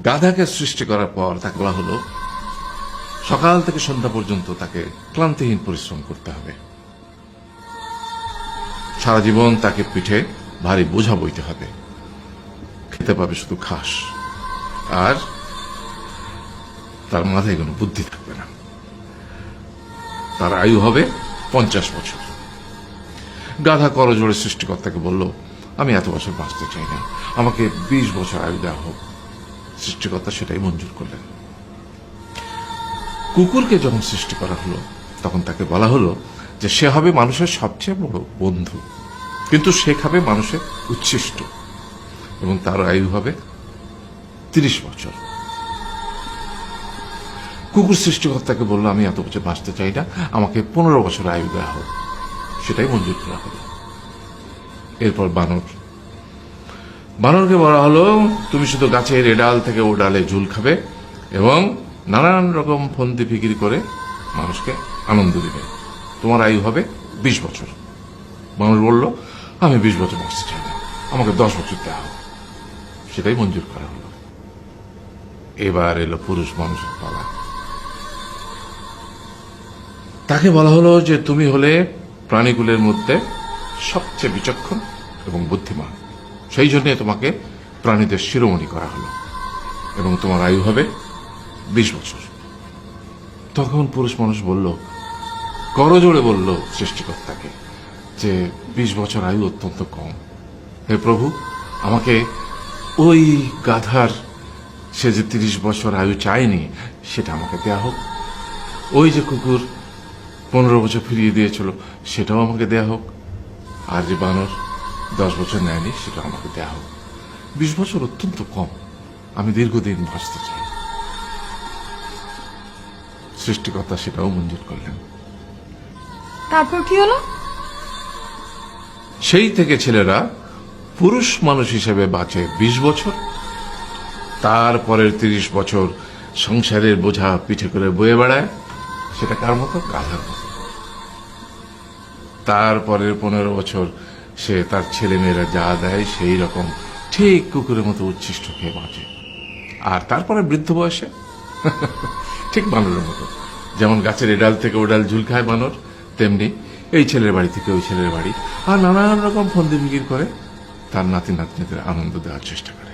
গাধাকে সৃষ্টি করার পর তাকে বলা হলো সকাল থেকে সন্ধ্যা পর্যন্ত তাকে ক্লান্তিহীন পরিশ্রম করতে হবে, সারা জীবন তাকে পিঠে ভারী বোঝা বইতে হবে, খেতে পাবে শুধু ঘাস, আর তার মাথায় কোনো বুদ্ধি থাকবে না। তার আয়ু হবে 50 বছর। গাধা করজোড়ে সৃষ্টিকর্তাকে বলল, আমি এত বছর বাঁচতে চাই না, আমাকে 20 বছর আয়ু দেওয়া হোক। সৃষ্টিকর্তা সেটাই মঞ্জুর করলেন। কুকুরকে যখন সৃষ্টি করা হলো তখন তাকে বলা হলো যে সে হবে মানুষের সবচেয়ে বড় বন্ধু, কিন্তু সে খাবে মানুষের উচ্ছিষ্ট, এবং তার আয়ু হবে 30 বছর। কুকুর সৃষ্টিকর্তাকে বলল, আমি এত বছর বাঁচতে চাই না, আমাকে 15 বছর আয়ু দেওয়া হোক। সেটাই মঞ্জুর করা হলো। এরপর বানরকে বলা হলো, তুমি শুধু গাছের এ ডাল থেকে ও ডালে ঝুল খাবে এবং নানান রকম ফন্দি ফিকির করে মানুষকে আনন্দ দিবে, তোমার আয়ু হবে 20 বছর। মানুষ বলল, আমি 20 বছর বাঁচতে চাই না, আমাকে 10 বছর দেওয়া হোক। সেটাই মঞ্জুর করা হলো। এবার এলো পুরুষ মানুষের পালা। তাকে বলা হলো যে তুমি হলে প্রাণীকুলের মধ্যে সবচেয়ে বিচক্ষণ এবং বুদ্ধিমান, সেই জন্য তোমাকে প্রাণীদের শিরোমণি করা হলো এবং তোমার আয়ু হবে 20 বছর। তখন পুরুষ মানুষ বলল, করজোড়ে বলল সৃষ্টিকর্তাকে যে 20 বছর আয়ু অত্যন্ত কম, হে প্রভু, আমাকে ওই গাধার সে যে 30 বছর আয়ু চায়নি সেটা আমাকে দেয়া হোক, ওই যে কুকুর 15 বছর ফিরিয়ে দিয়েছিল সেটাও আমাকে দেয়া হোক, আর যে বানর 10 বছর নেয়নি সেটা আমাকে দেয়া হোক। 20 বছর অত্যন্ত কম, আমি দীর্ঘদিন বাঁচতে চাই। সৃষ্টিকর্তা সেটাও মঞ্জুর করলেন। তারপর কি হলো? সেই থেকে ছেলেরা পুরুষ মানুষ হিসেবে বাঁচে 20 বছর, তারপরের 30 বছর সংসারের বোঝা পিঠে করে বয়ে বেড়ায়, সেটা কার মতো? গাধার মতো। তারপরের 15 বছর সে তার ছেলে মেয়েরা যা দেয় সেই রকম ঠিক কুকুরের মতো উচ্ছিষ্ট খেয়ে বাঁচে। আর তারপরে বৃদ্ধ বয়সে ঠিক বানরের মতো, যেমন গাছের এডাল থেকে ওডাল ঝুল খায় বানর, তেমনি এই ছেলের বাড়ি থেকে ওই ছেলের বাড়ি, আর নানান রকম ফন্দি ফিকির করে তার নাতি নাতনিদের আনন্দ দেওয়ার চেষ্টা করে।